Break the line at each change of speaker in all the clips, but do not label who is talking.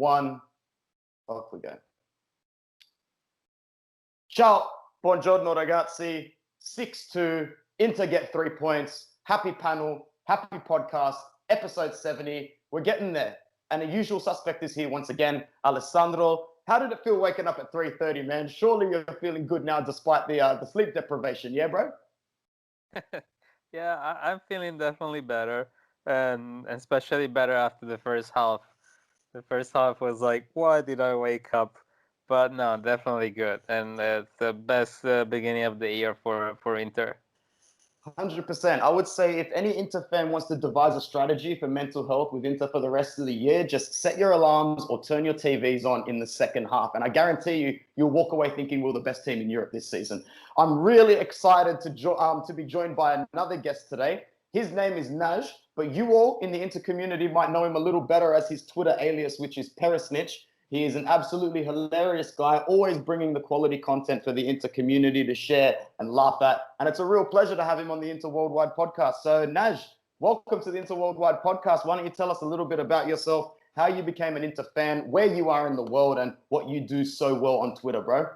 1. Off we go. Ciao, buongiorno ragazzi. 6-2. Inter get 3 points. Happy panel, happy podcast, episode 70. We're getting there. And the usual suspect is here once again, Alessandro. How did it feel waking up at 3:30, man? Surely you're feeling good now despite the sleep deprivation, yeah, bro?
Yeah, I'm feeling definitely better, and especially better after the first half. The first half was like, why did I wake up? But no, definitely good, and it's the best beginning of the year for Inter.
100%. I would say if any Inter fan wants to devise a strategy for mental health with Inter for the rest of the year, just set your alarms or turn your TVs on in the second half. And I guarantee you, you'll walk away thinking we're the best team in Europe this season. I'm really excited to be joined by another guest today. His name is Naj, but you all in the Inter community might know him a little better as his Twitter alias, which is Perisnitch. He is an absolutely hilarious guy, always bringing the quality content for the Inter community to share and laugh at. And it's a real pleasure to have him on the Inter Worldwide podcast. So, Naj, welcome to the Inter Worldwide podcast. Why don't you tell us a little bit about yourself, how you became an Inter fan, where you are in the world, and what you do so well on Twitter, bro?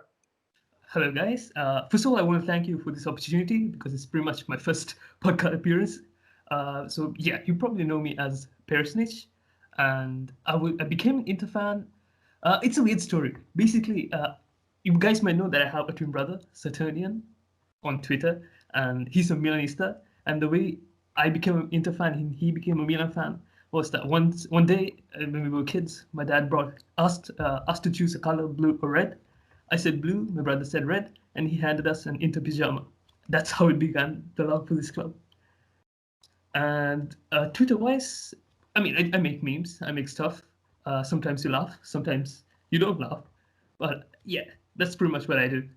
Hello, guys. First of all, I want to thank you for this opportunity because it's pretty much my first podcast appearance. You probably know me as Perisnitch, and I became an Inter fan. It's a weird story. Basically, you guys might know that I have a twin brother, Saturnian, on Twitter, and he's a Milanista. And the way I became an Inter fan and he became a Milan fan was that one day when we were kids, my dad asked us to choose a color, blue or red. I said blue, my brother said red, and he handed us an Inter pyjama. That's how it began, the love for this club. And Twitter-wise, I mean, I make memes, I make stuff. Sometimes you laugh, sometimes you don't laugh. But yeah, that's pretty much what I do.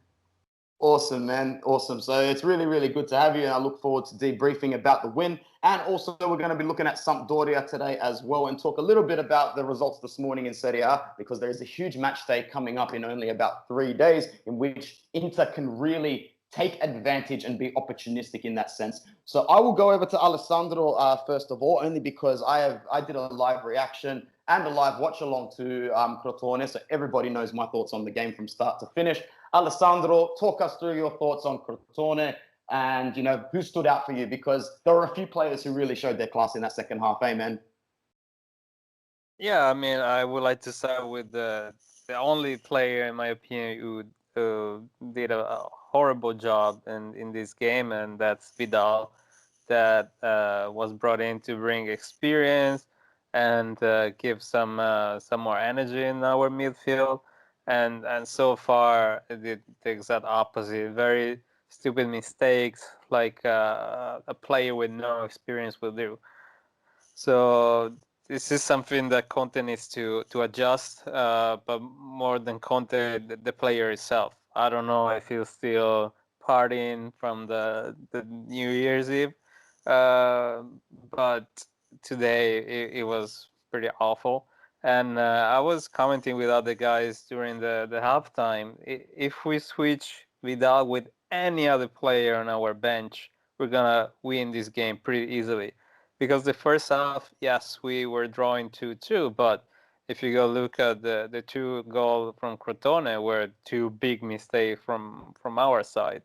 Awesome, man. Awesome. So it's really, really good to have you. And I look forward to debriefing about the win. And also, we're going to be looking at Sampdoria today as well and talk a little bit about the results this morning in Serie A, because there is a huge match day coming up in only about 3 days in which Inter can really take advantage and be opportunistic in that sense. So I will go over to Alessandro first of all, only because I did a live reaction and a live watch along to Crotone, so everybody knows my thoughts on the game from start to finish. Alessandro, talk us through your thoughts on Crotone and, who stood out for you, because there were a few players who really showed their class in that second half, man.
Yeah, I mean, I would like to start with the only player, in my opinion, who did a horrible job in this game, and that's Vidal, that was brought in to bring experience and give some more energy in our midfield. And so far it did the exact opposite. Very stupid mistakes, like a player with no experience will do. So this is something that Conte needs to adjust, but more than Conte, the player itself. I don't know if he's still partying from the New Year's Eve, but today it was pretty awful. And I was commenting with other guys during the halftime. If we switch Vidal with any other player on our bench, we're gonna win this game pretty easily. Because the first half, yes, we were drawing 2-2, but if you go look at the 2 goals from Crotone were 2 big mistakes from our side.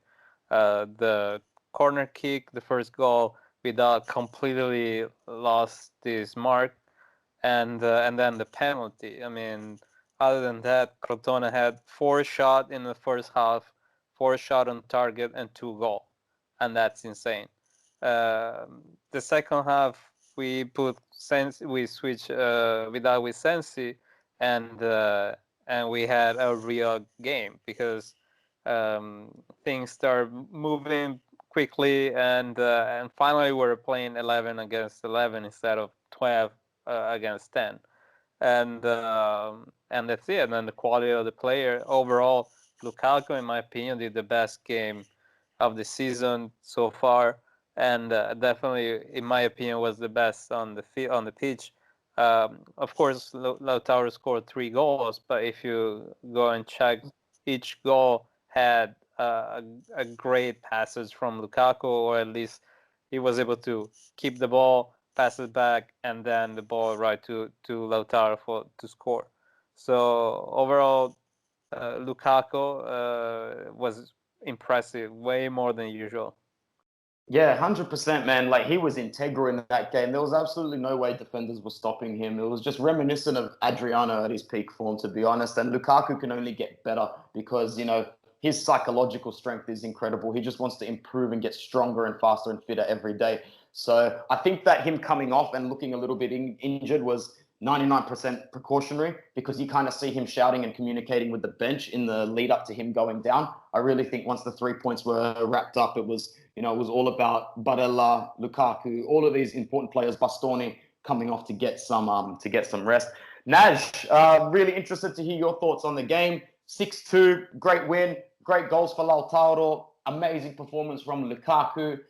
The corner kick, the first goal, Vidal completely lost his mark, and then the penalty. I mean, other than that, Crotone had 4 shots in the first half, 4 shots on target, and 2 goals, and that's insane. The second half, we switched Vidal with Sensi, and we had a real game because things start moving quickly, and finally we're playing 11 against 11 instead of 12 against 10, and that's it. And the quality of the player overall, Lukaku, in my opinion, did the best game of the season so far, and definitely, in my opinion, was the best on the pitch. Of course, Lautaro scored 3 goals, but if you go and check, each goal had a great passage from Lukaku, or at least he was able to keep the ball, pass it back, and then the ball right to Lautaro to score. So overall, Lukaku was impressive, way more than usual.
Yeah, 100%, man. Like he was integral in that game. There was absolutely no way defenders were stopping him. It was just reminiscent of Adriano at his peak form, to be honest. And Lukaku can only get better because, his psychological strength is incredible. He just wants to improve and get stronger and faster and fitter every day. So I think that him coming off and looking a little bit injured was 99% precautionary because you kind of see him shouting and communicating with the bench in the lead up to him going down. I really think once the 3 points were wrapped up, it was all about Barella, Lukaku, all of these important players, Bastoni coming off to get some rest. Naj, really interested to hear your thoughts on the game. 6-2, great win, great goals for Lautaro, amazing performance from Lukaku.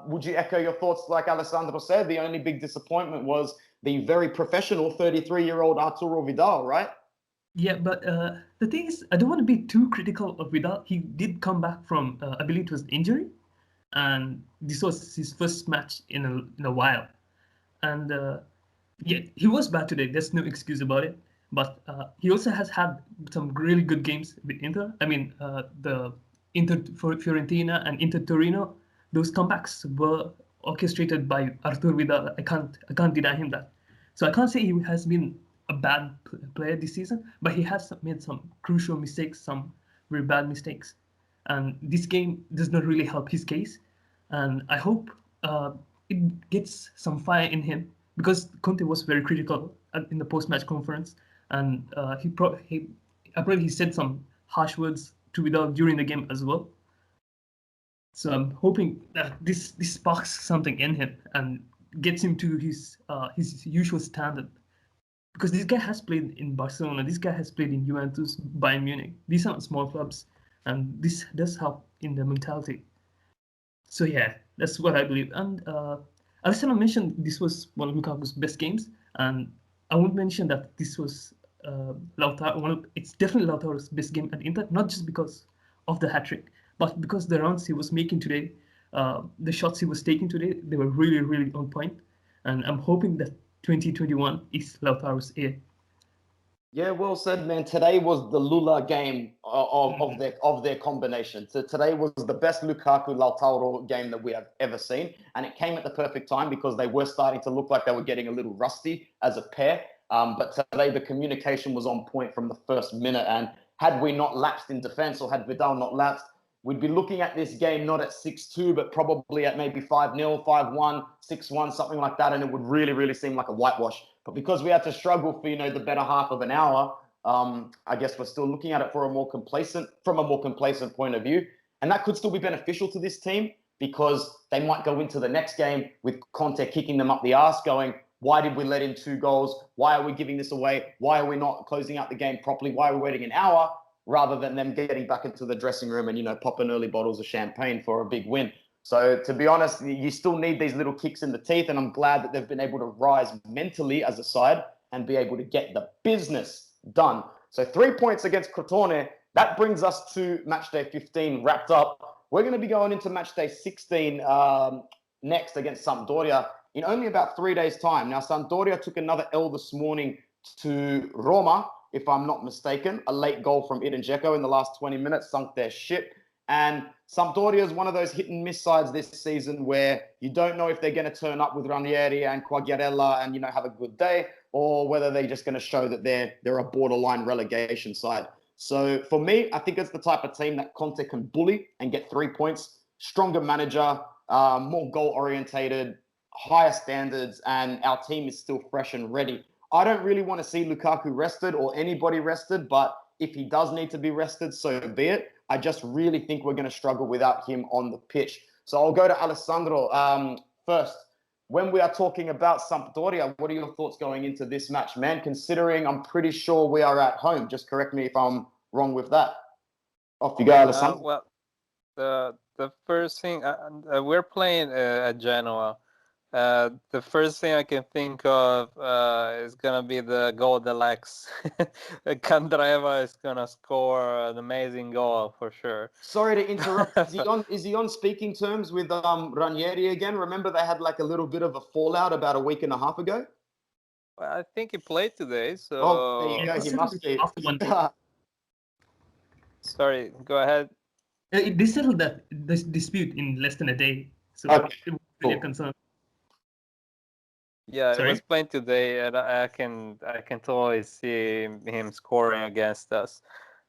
Would you echo your thoughts like Alessandro said? The only big disappointment was the very professional 33-year-old Arturo Vidal, right?
Yeah, but the thing is, I don't want to be too critical of Vidal. He did come back from, I believe it was injury, and this was his first match in a while. And yeah, he was bad today. There's no excuse about it. But he also has had some really good games with Inter. I mean, the Inter Fiorentina and Inter Torino, those comebacks were orchestrated by Artur Vidal. I can't deny him that. So I can't say he has been a bad player this season, but he has made some crucial mistakes, some very bad mistakes, and this game does not really help his case. And I hope it gets some fire in him because Conte was very critical in the post-match conference, and he said some harsh words to Vidal during the game as well. So I'm hoping that this sparks something in him and gets him to his usual standard. Because this guy has played in Barcelona, this guy has played in Juventus, Bayern Munich. These are not small clubs, and this does help in the mentality. So yeah, that's what I believe. And Alessandro mentioned this was one of Lukaku's best games, and I would mention that this was Lautaro. It's definitely Lautaro's best game at Inter, not just because of the hat trick, but because the runs he was making today, the shots he was taking today, they were really, really on point. And I'm hoping that 2021 is Lautaro's year.
Yeah, well said, man. Today was the Lula game of their combination. So today was the best Lukaku Lautaro game that we have ever seen, and it came at the perfect time because they were starting to look like they were getting a little rusty as a pair. But today the communication was on point from the first minute, and had we not lapsed in defense or had Vidal not lapsed, we'd be looking at this game not at 6-2, but probably at maybe 5-0, 5-1, 6-1, something like that, and it would really, really seem like a whitewash. But because we had to struggle for the better half of an hour, I guess we're still looking at it from a more complacent point of view, and that could still be beneficial to this team because they might go into the next game with Conte kicking them up the arse, going, "Why did we let in 2 goals? Why are we giving this away? Why are we not closing out the game properly? Why are we waiting an hour?" Rather than them getting back into the dressing room and popping early bottles of champagne for a big win. So to be honest, you still need these little kicks in the teeth, and I'm glad that they've been able to rise mentally as a side and be able to get the business done. So 3 points against Crotone, that brings us to match day 15 wrapped up. We're going to be going into match day 16 next against Sampdoria in only about 3 days' time. Now, Sampdoria took another L this morning to Roma, if I'm not mistaken. A late goal from Edin Dzeko in the last 20 minutes sunk their ship. And Sampdoria is one of those hit and miss sides this season where you don't know if they're going to turn up with Ranieri and Quagliarella and have a good day, or whether they're just going to show that they're a borderline relegation side. So for me, I think it's the type of team that Conte can bully and get 3 points. Stronger manager, more goal orientated, higher standards, and our team is still fresh and ready. I don't really want to see Lukaku rested or anybody rested, but if he does need to be rested, so be it. I just really think we're going to struggle without him on the pitch. So I'll go to Alessandro first. When we are talking about Sampdoria, what are your thoughts going into this match, man? Considering I'm pretty sure we are at home. Just correct me if I'm wrong with that. Off you go, Alessandro.
Well, the first thing we're playing at Genoa. The first thing I can think of is gonna be the goal dell'X. Candreva is gonna score an amazing goal for sure.
Sorry to interrupt. Is he on speaking terms with Ranieri again? Remember they had like a little bit of a fallout about a week and a half ago?
Well, I think he played today, so
Oh, there you go.
Yeah,
He must be.
after one day.
sorry, go ahead.
They settled that this dispute in less than a day, so
Okay,
it was really a
cool.
concern.
Yeah, it
Sorry?
was playing today, and I can totally see him scoring against us.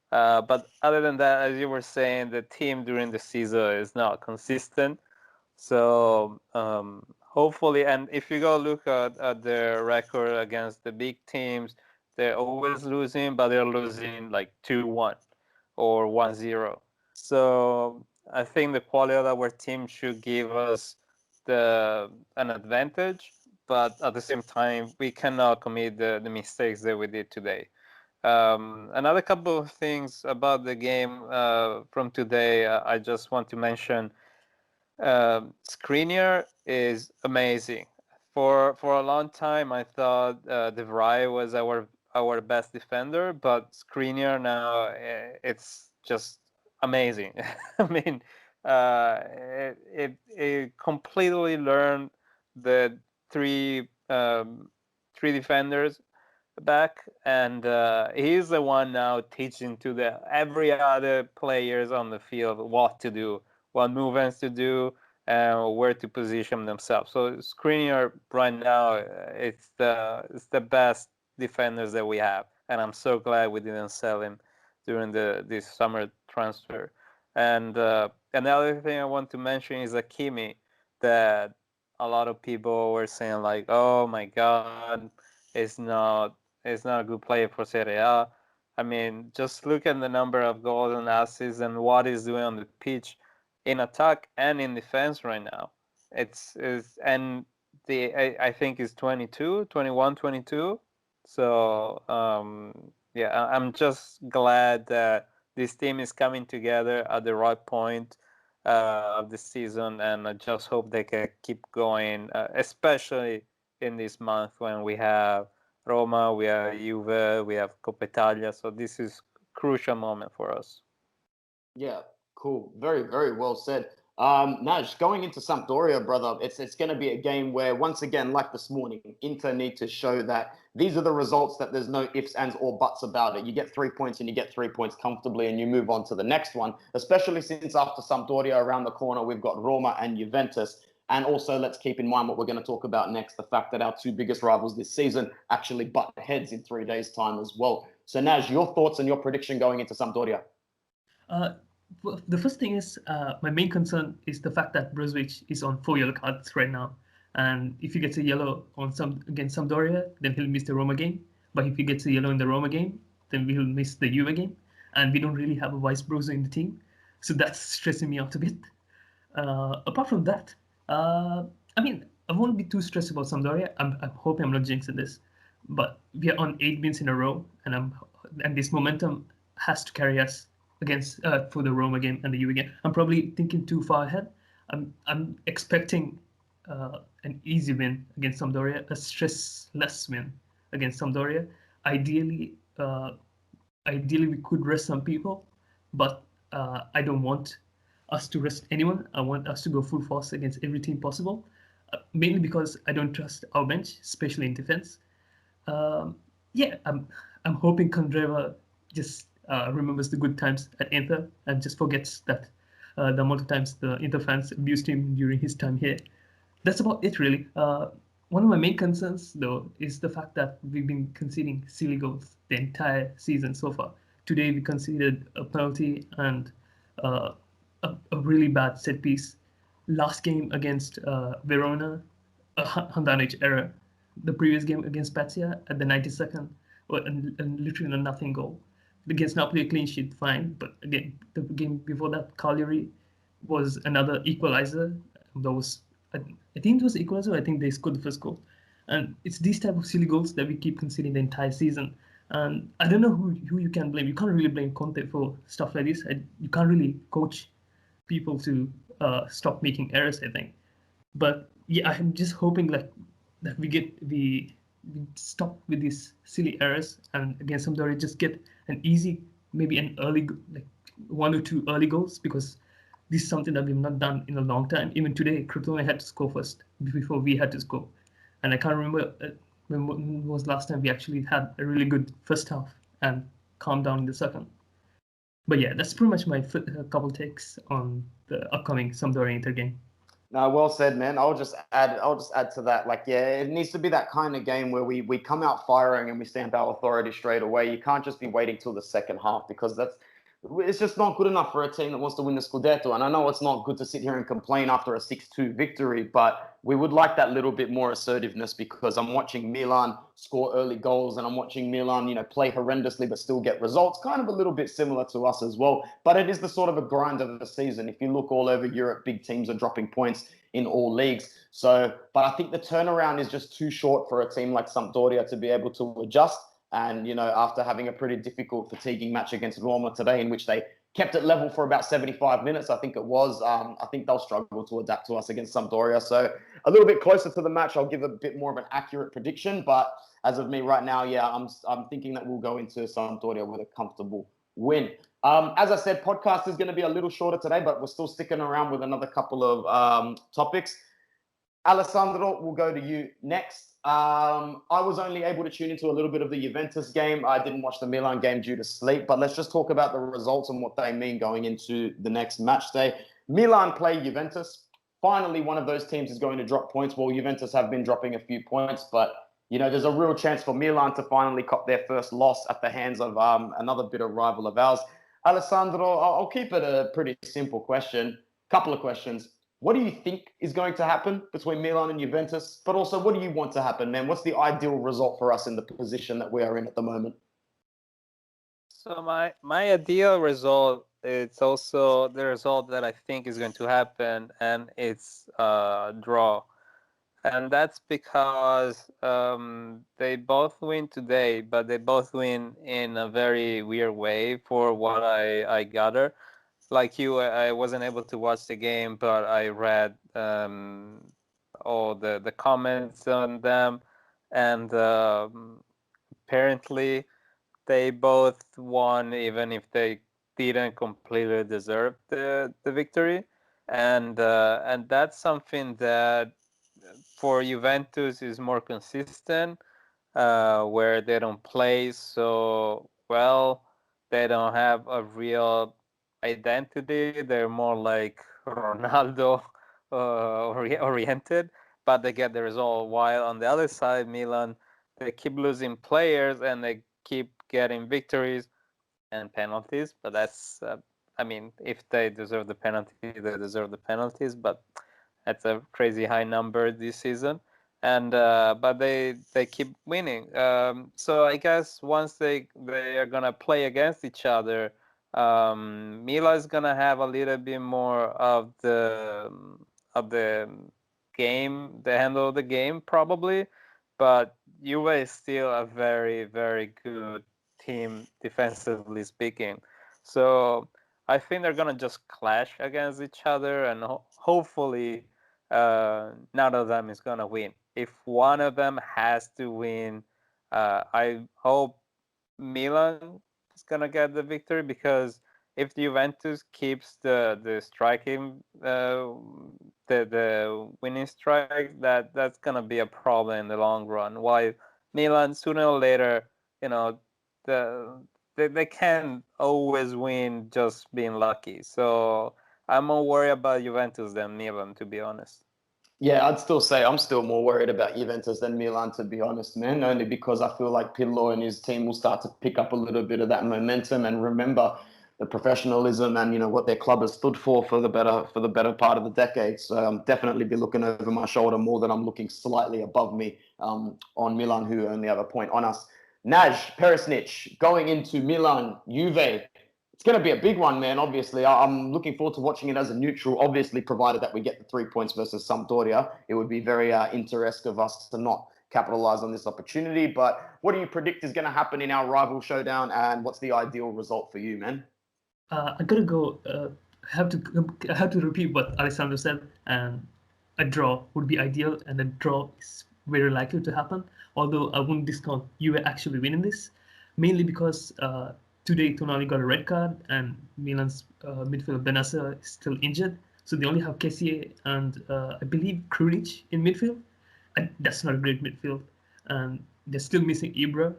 But other than that, as you were saying, the team during the season is not consistent. So hopefully, and if you go look at their record against the big teams, they're always losing, but they're losing like 2-1 or 1-0. So I think the quality of our team should give us an advantage, but at the same time, we cannot commit the mistakes that we did today. Another couple of things about the game from today, I just want to mention. Skriniar is amazing. For a long time, I thought De Vrij was our best defender, but Skriniar now it's just amazing. I mean, it completely learned the three three defenders back, and he's the one now teaching to the every other players on the field what to do, what movements to do, and where to position themselves. So Skriniar right now, it's the best defenders that we have, and I'm so glad we didn't sell him during this summer transfer. And another thing I want to mention is Akimi, that a lot of people were saying like, oh my God, it's not He's not a good player for Serie A. I mean, just look at the number of goals and assists and what he's doing on the pitch in attack and in defense right now. And I think he's 22, 21, 22. So yeah, I'm just glad that this team is coming together at the right point of the season, and I just hope they can keep going, especially in this month when we have Roma, we have Juve, we have Coppa Italia. So this is crucial moment for us.
Yeah, cool. Very, very well said. Naj, going into Sampdoria, brother, it's going to be a game where, once again, like this morning, Inter need to show that these are the results, that there's no ifs, ands, or buts about it. You get 3 points and you get 3 points comfortably and you move on to the next one, especially since after Sampdoria around the corner, we've got Roma and Juventus. And also, let's keep in mind what we're going to talk about next, the fact that our two biggest rivals this season actually butt heads in 3 days' time as well. So, Naj, your thoughts and your prediction going into Sampdoria?
The first thing is my main concern is the fact that Brozovic is on 4 yellow cards right now, and if he gets a yellow on against Sampdoria, then he'll miss the Roma game. But if he gets a yellow in the Roma game, then we'll miss the Juve game, and we don't really have a vice Brozo in the team, so that's stressing me out a bit. Apart from that, I mean, I won't be too stressed about Sampdoria. I'm hoping I'm not jinxing this, but we are on 8 wins in a row, and this momentum has to carry us against for the Roma game and the Juve game. I'm probably thinking too far ahead. I'm expecting an easy win against Sampdoria, a stressless win against Sampdoria. Ideally, we could rest some people, but I don't want us to rest anyone. I want us to go full force against every team possible, mainly because I don't trust our bench, especially in defense. Yeah, I'm hoping Kandreva just remembers the good times at Inter and just forgets that the amount of times the Inter fans abused him during his time here. That's about it, really. One of my main concerns, though, is the fact that we've been conceding silly goals the entire season so far. Today, we conceded a penalty and a really bad set piece. Last game against Verona, a Handanovic error. The previous game against Spezia at the 92nd, and literally a nothing goal. Against Napoli, a clean sheet, fine. But again, the game before that, Cagliari was another equalizer. That was, I think it was equalizer. I think they scored the first goal. And it's these type of silly goals that we keep conceding the entire season. And I don't know who you can blame. You can't really blame Conte for stuff like this. You can't really coach people to stop making errors, I think. But yeah, I'm just hoping that we stop with these silly errors, and against Sampdoria just get an easy, maybe an early, like 1 or 2 early goals, because this is something that we've not done in a long time. Even today, Crotone had to score first before we had to score, and I can't remember when was last time we actually had a really good first half and calmed down in the second. But yeah, that's pretty much my couple takes on the upcoming Sampdoria Inter game.
No, well said, man. I'll just add to that. Like, yeah, it needs to be that kind of game where we come out firing and we stamp our authority straight away. You can't just be waiting till the second half, because it's just not good enough for a team that wants to win the Scudetto. And I know it's not good to sit here and complain after a 6-2 victory, but we would like that little bit more assertiveness, because I'm watching Milan score early goals and I'm watching Milan, play horrendously but still get results. Kind of a little bit similar to us as well. But it is the sort of a grind of the season. If you look all over Europe, big teams are dropping points in all leagues. So, but I think the turnaround is just too short for a team like Sampdoria to be able to adjust. And, after having a pretty difficult, fatiguing match against Roma today, in which they kept it level for about 75 minutes, I think it was, I think they'll struggle to adapt to us against Sampdoria. So a little bit closer to the match, I'll give a bit more of an accurate prediction. But as of me right now, yeah, I'm thinking that we'll go into Sampdoria with a comfortable win. As I said, podcast is going to be a little shorter today, but we're still sticking around with another couple of topics. Alessandro, we'll go to you next. I was only able to tune into a little bit of the Juventus game. I didn't watch the Milan game due to sleep, but let's just talk about the results and what they mean going into the next match day. Milan play Juventus. Finally, one of those teams is going to drop points. Well, Juventus have been dropping a few points, but there's a real chance for Milan to finally cop their first loss at the hands of another bitter rival of ours. Alessandro, I'll keep it a pretty simple question. Couple of questions. What do you think is going to happen between Milan and Juventus? But also, what do you want to happen, man? What's the ideal result for us in the position that we are in at the moment?
So my ideal result, it's also the result that I think is going to happen, and it's a draw. And that's because they both win today, but they both win in a very weird way for what I gather. Like you, I wasn't able to watch the game, but I read all the comments on them, and apparently they both won, even if they didn't completely deserve the victory, and that's something that for Juventus is more consistent, where they don't play so well, they don't have a real identity. They're more like Ronaldo oriented, but they get the result. While on the other side, Milan, they keep losing players and they keep getting victories and penalties. But that's, if they deserve the penalty, they deserve the penalties. But that's a crazy high number this season. And but they keep winning. So I guess once they are gonna play against each other, Mila is gonna have a little bit more of the game, the handle of the game probably, but Juve is still a very, very good team defensively speaking. So I think they're gonna just clash against each other, and hopefully none of them is gonna win. If one of them has to win, I hope Milan is gonna get the victory, because if Juventus keeps the striking, the winning strike, that's gonna be a problem in the long run. While Milan, sooner or later, they can't always win just being lucky. So I'm more worried about Juventus than Milan, to be honest.
Yeah, I'd still say I'm still more worried about Juventus than Milan, to be honest, man, only because I feel like Pirlo and his team will start to pick up a little bit of that momentum and remember the professionalism and what their club has stood for the better part of the decade. So I'm definitely be looking over my shoulder more than I'm looking slightly above me on Milan, who only have a point on us. Naj, Perisnitch, going into Milan, Juve. It's going to be a big one, man, obviously. I'm looking forward to watching it as a neutral, obviously, provided that we get the 3 points versus Sampdoria. It would be very interesting of us to not capitalize on this opportunity. But what do you predict is going to happen in our rival showdown, and what's the ideal result for you, man?
I gotta go. I have to repeat what Alessandro said, and a draw would be ideal, and a draw is very likely to happen. Although I wouldn't discount Juve actually winning this, mainly because today Tonali got a red card, and Milan's midfielder Benassa is still injured, so they only have Kessie and I believe Krunic in midfield. And that's not a great midfield. and they're still missing Ibra,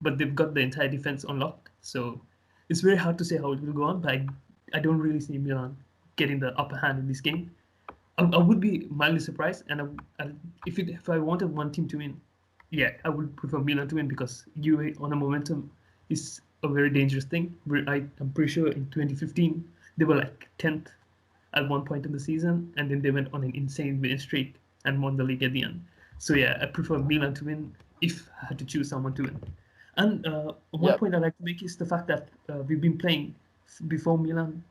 but they've got the entire defense on lock. So it's very hard to say how it will go on, but I don't really see Milan getting the upper hand in this game. I would be mildly surprised, and if I wanted one team to win, yeah, I would prefer Milan to win because Juve on a momentum is a very dangerous thing. I'm pretty sure in 2015 they were like 10th at one point in the season, and then they went on an insane win streak and won the league at the end. So yeah, I prefer Milan to win if I had to choose someone to win. And one point I'd like to make is the fact that we've been playing before Milan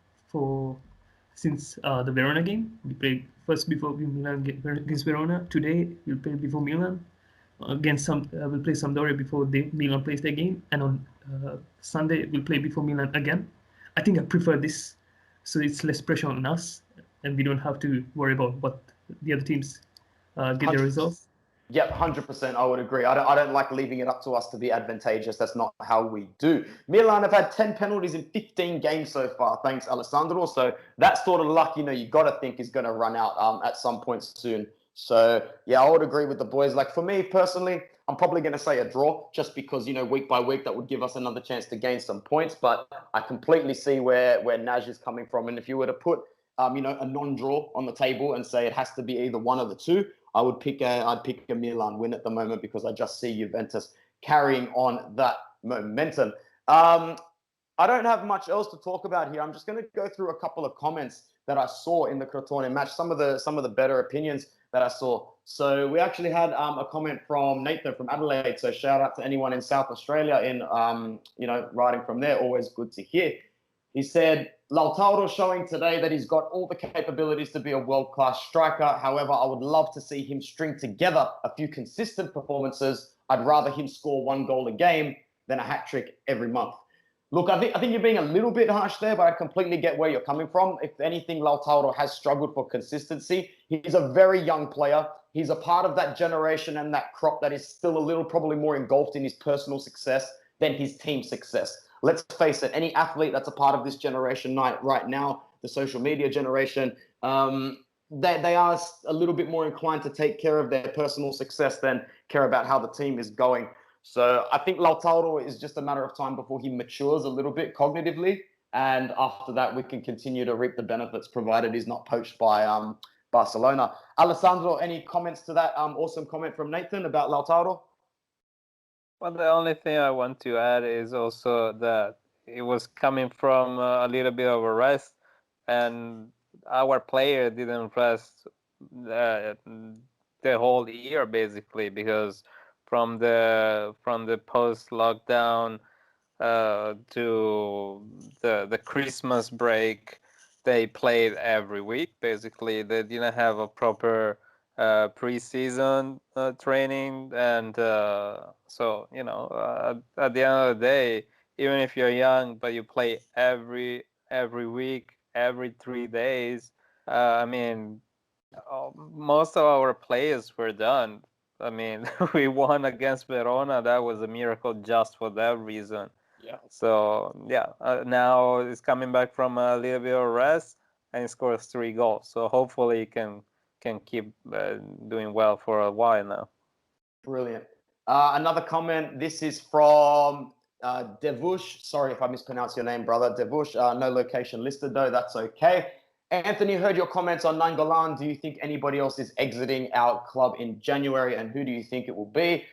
since the Verona game. We played first before Milan against Verona. Today we'll play before Milan. We'll play Sampdoria before Milan plays their game, and on Sunday we'll play before Milan again. I think I prefer this, so it's less pressure on us, and we don't have to worry about what the other teams get their results.
Yep, 100%. I would agree. I don't like leaving it up to us to be advantageous. That's not how we do. Milan have had 10 penalties in 15 games so far, thanks, Alessandro. So that sort of luck, you got to think is going to run out at some point soon. So, yeah, I would agree with the boys. Like, for me personally, I'm probably going to say a draw just because, week by week, that would give us another chance to gain some points. But I completely see where Naj is coming from. And if you were to put, a non-draw on the table and say it has to be either one of the two, I'd pick a Milan win at the moment because I just see Juventus carrying on that momentum. I don't have much else to talk about here. I'm just going to go through a couple of comments that I saw in the Crotone match, some of the better opinions that I saw. So we actually had a comment from Nathan from Adelaide. So shout out to anyone in South Australia in writing from there. Always good to hear. He said, Lautaro showing today that he's got all the capabilities to be a world-class striker. However, I would love to see him string together a few consistent performances. I'd rather him score 1 goal a game than a hat-trick every month. Look, I think you're being a little bit harsh there, but I completely get where you're coming from. If anything, Lautaro has struggled for consistency. He's a very young player. He's a part of that generation and that crop that is still a little probably more engulfed in his personal success than his team success. Let's face it, any athlete that's a part of this generation right now, the social media generation, they are a little bit more inclined to take care of their personal success than care about how the team is going. So I think Lautaro is just a matter of time before he matures a little bit cognitively. And after that, we can continue to reap the benefits, provided he's not poached by Barcelona. Alessandro, any comments to that awesome comment from Nathan about Lautaro?
Well, the only thing I want to add is also that it was coming from a little bit of a rest, and our player didn't rest the whole year basically, because from the post lockdown to the Christmas break, they played every week. Basically, they didn't have a proper pre-season training, and so at the end of the day, even if you're young but you play every week, every 3 days, I mean, most of our players were done. I mean, we won against Verona. That was a miracle just for that reason.
Yeah.
So yeah, now he's coming back from a little bit of rest and he scores 3 goals. So hopefully he can keep doing well for a while now.
Brilliant. Another comment. This is from Devush. Sorry if I mispronounce your name, brother. Devush. No location listed though. That's okay. Anthony, heard your comments on Nainggolan. Do you think anybody else is exiting our club in January, and who do you think it will be?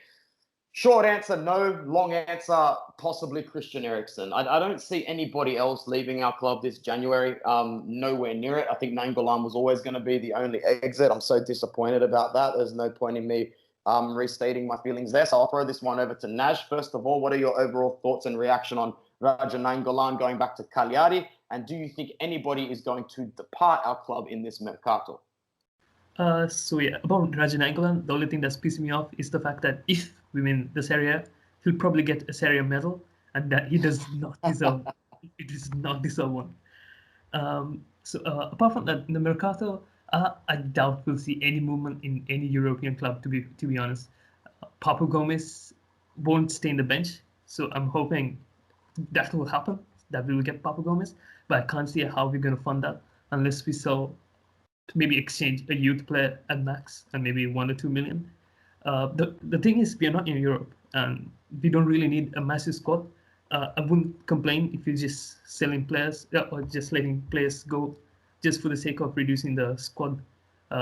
Short answer, no. Long answer, possibly Christian Eriksen. I don't see anybody else leaving our club this January. Nowhere near it. I think Nainggolan was always going to be the only exit. I'm so disappointed about that. There's no point in me restating my feelings there. So I'll throw this one over to Naj. First of all, what are your overall thoughts and reaction on Raja Nainggolan going back to Cagliari? And do you think anybody is going to depart our club in this mercato?
So yeah, about Raja Nainggolan, the only thing that's pissing me off is the fact that if we win the Serie A, he'll probably get a Serie A medal, and that he does not deserve. It does not deserve one. Apart from that, in the mercato, I doubt we'll see any movement in any European club. To be honest, Papu Gomez won't stay in the bench, so I'm hoping that will happen. That we will get Papu Gomez, but I can't see how we're going to fund that unless we sell, maybe exchange a youth player at max and maybe 1 or 2 million. The thing is, we are not in Europe, and we don't really need a massive squad. I wouldn't complain if you're just selling players or just letting players go just for the sake of reducing the squad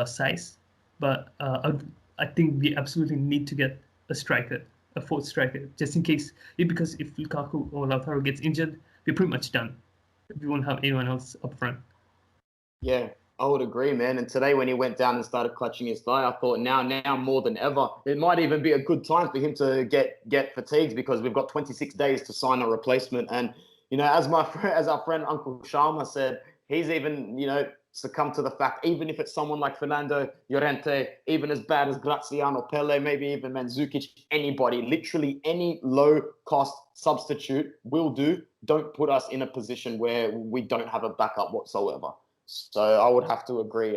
size. But I think we absolutely need to get a striker, a fourth striker, just in case. Because if Lukaku or Lautaro gets injured, we're pretty much done. We won't have anyone else up front.
Yeah, I would agree, man. And today when he went down and started clutching his thigh, I thought now more than ever, it might even be a good time for him to get fatigued, because we've got 26 days to sign a replacement. And, as our friend Uncle Sharma said, he's even, succumbed to the fact, even if it's someone like Fernando Llorente, even as bad as Graziano Pele, maybe even Mandzukic, anybody, literally any low-cost substitute will do. Don't put us in a position where we don't have a backup whatsoever. So I would have to agree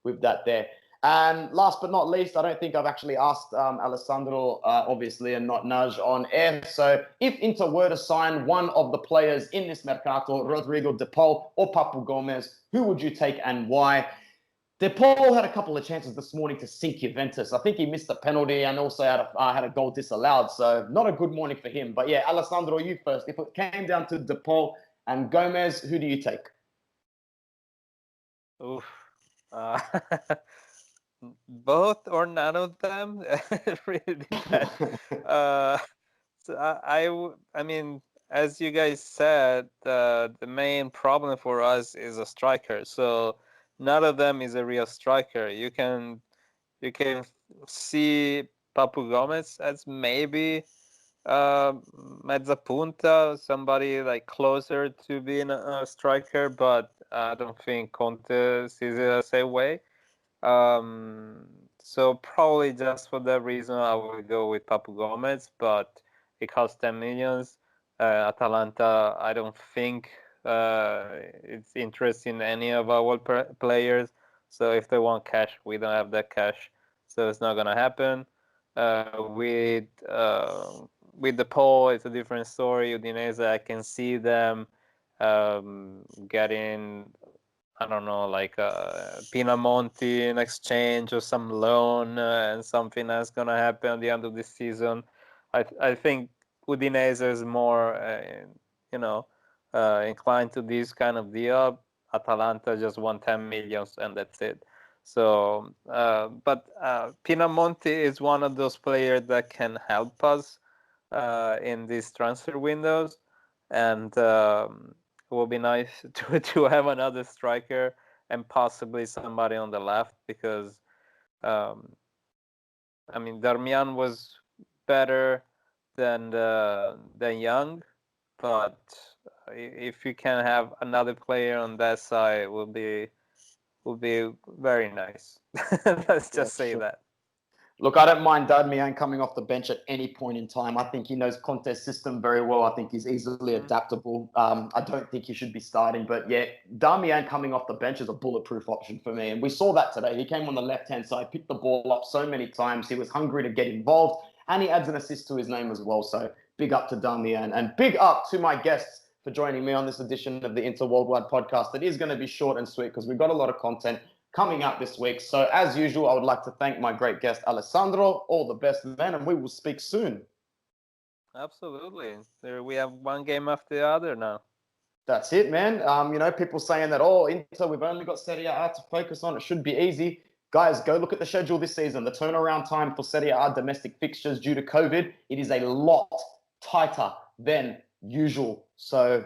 with that there. And last but not least, I don't think I've actually asked Alessandro, obviously, and not Naj on air. So if Inter were to sign one of the players in this Mercato, Rodrigo De Paul or Papu Gomez, who would you take and why? De Paul had a couple of chances this morning to sink Juventus. I think he missed a penalty and also had a goal disallowed. So not a good morning for him. But yeah, Alessandro, you first. If it came down to De Paul and Gomez, who do you take?
Oof. Both or none of them. It really depends. So I mean, as you guys said, the main problem for us is a striker. So none of them is a real striker. You can see Papu Gomez as maybe mezza punta, somebody like closer to being a striker, but I don't think Conte sees it the same way. So probably just for that reason, I will go with Papu Gomez, but it costs 10 millions. Atalanta, I don't think it's interested in any of our players. So if they want cash, we don't have that cash, so it's not gonna happen. With the Paul, it's a different story. Udinese, I can see them getting, I don't know, like Pinamonti in exchange or some loan, and something that's gonna happen at the end of this season. I think Udinese is more, inclined to this kind of deal. Atalanta just want 10 millions and that's it. So, but Pinamonti is one of those players that can help us in these transfer windows, and it will be nice to have another striker and possibly somebody on the left, because I mean, Darmian was better than Young, but if you can have another player on that side, it will be very nice. Let's just say that.
Look, I don't mind Darmian coming off the bench at any point in time. I think he knows Conte's system very well. I think he's easily adaptable. I don't think he should be starting. But yeah, Darmian coming off the bench is a bulletproof option for me. And we saw that today. He came on the left-hand side, picked the ball up so many times. He was hungry to get involved. And he adds an assist to his name as well. So big up to Darmian. And big up to my guests for joining me on this edition of the Inter Worldwide podcast. It is going to be short and sweet because we've got a lot of content coming out this week. So as usual, I would like to thank my great guest, Alessandro. All the best, man, and we will speak soon.
Absolutely. We have one game after the other now.
That's it, man. People saying that, Inter, we've only got Serie A to focus on. It should be easy. Guys, go look at the schedule this season. The turnaround time for Serie A domestic fixtures due to COVID, it is a lot tighter than usual. So,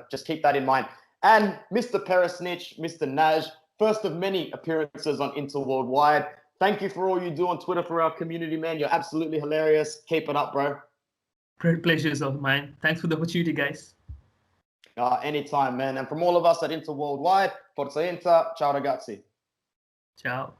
just keep that in mind. And Mr. Perisnitch, Mr. Naj, first of many appearances on Inter Worldwide. Thank you for all you do on Twitter for our community, man. You're absolutely hilarious. Keep it up, bro.
Great pleasure is all mine. Thanks for the opportunity, guys.
Anytime, man. And from all of us at Inter Worldwide, Forza Inter, ciao ragazzi.
Ciao.